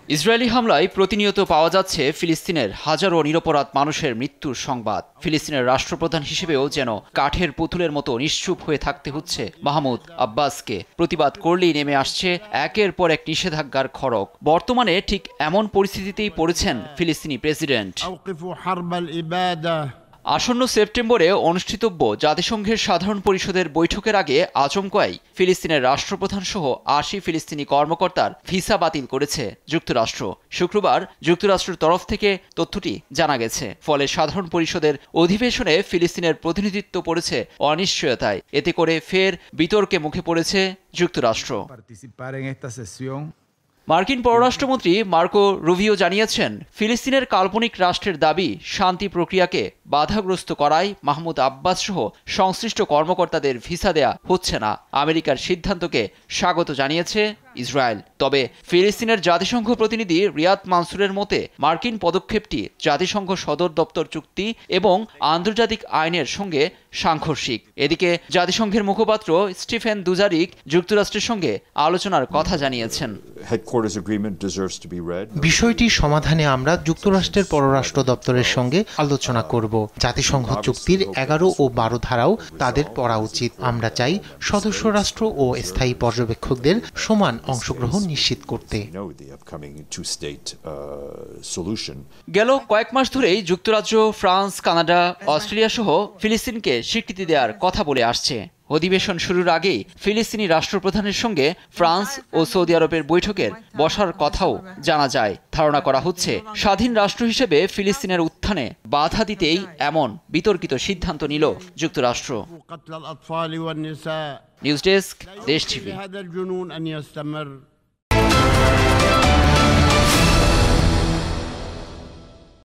Israeli হামলায় প্রতিনিয়ত পাওয়া যাচ্ছে ফিলিস্তিনের হাজারো নিরপরাধ মানুষের মৃত্যুর সংবাদ। ফিলিস্তিনের রাষ্ট্রপ্রধান হিসেবেও যেন কাঠের পুতুলের মতো নিশ্চুপ হয়ে থাকতে হচ্ছে মাহমুদ আব্বাসকে। প্রতিবাদ করলেই নেমে আসছে একের পর এক নিষেধাজ্ঞার খড়গ। বর্তমানে ঠিক এমন পরিস্থিতিতেই পড়েছেন ফিলিস্তিনি প্রেসিডেন্ট। আসন্ন সেপ্টেম্বরে অনুষ্ঠিতব্য জাতিসংঘের সাধারণ পরিষদের বৈঠকের আগে আচমকাই ফিলিস্তিনের রাষ্ট্রপ্রধান সহ ৮০ ফিলিস্তিনি কর্মকর্তার ভিসা বাতিল করেছে যুক্তরাষ্ট্র। শুক্রবার যুক্তরাষ্ট্রের তরফ থেকে তথ্যটি জানা গেছে। ফলে সাধারণ পরিষদের অধিবেশনে ফিলিস্তিনের প্রতিনিধিত্ব পড়েছে অনিশ্চয়তায়। এতে করে ফের বিতর্কে মুখে পড়েছে যুক্তরাষ্ট্র। মার্কিন পররাষ্ট্রমন্ত্রী মার্কো রুবিও জানিয়েছেন, ফিলিস্তিনের কাল্পনিক রাষ্ট্রের দাবি শান্তি প্রক্রিয়াকে বাধাগ্রস্ত করায় মাহমুদ আব্বাস সহ সংশ্লিষ্ট কর্মকর্তাদের ভিসা দেয়া হচ্ছে না। আমেরিকার সিদ্ধান্তকে স্বাগত জানিয়েছে ইসরায়েল। তবে ফিলিস্তিনের জাতিসংঘ প্রতিনিধি রিয়াদ মানসুরের মতে মার্কিন পদক্ষেপটি জাতিসংঘ সদর দপ্তর চুক্তি এবং আন্তর্জাতিক আইনের সঙ্গে সাংঘর্ষিক। এদিকে জাতিসংঘের মুখপাত্র স্টিফেন দুজারিক যুক্তরাষ্ট্রের সঙ্গে আলোচনার কথা জানিয়েছেন। বিষয়টি সমাধানে আমরা যুক্তরাষ্ট্রের পররাষ্ট্র দপ্তরের সঙ্গে আলোচনা করব। জাতিসংঘ চুক্তির ১১ ও ১২ ধারাও তাদের পড়া উচিত। আমরা চাই সদস্য রাষ্ট্র ও স্থায়ী পর্যবেক্ষকদের সমান অংশগ্রহণ নিশ্চিত করতে। গেল কয়েক মাস ধরেই যুক্তরাজ্য, ফ্রান্স, কানাডা, অস্ট্রেলিয়া সহ ফিলিস্তিনকে স্বীকৃতি দেওয়ার কথা বলে আসছে। অধিবেশন শুরুর আগেই ফিলিস্তিনি রাষ্ট্রপ্রধানের সঙ্গে ফ্রান্স ও সৌদি আরবের বৈঠকের বসার কথাও জানা যায়। ধারণা করা হচ্ছে, স্বাধীন রাষ্ট্র হিসেবে ফিলিস্তিনের উত্থানে বাধা দিতেই এমন বিতর্কিত সিদ্ধান্ত নিল যুক্তরাষ্ট্র। নিউজ ডেস্ক, দেশ টিভি।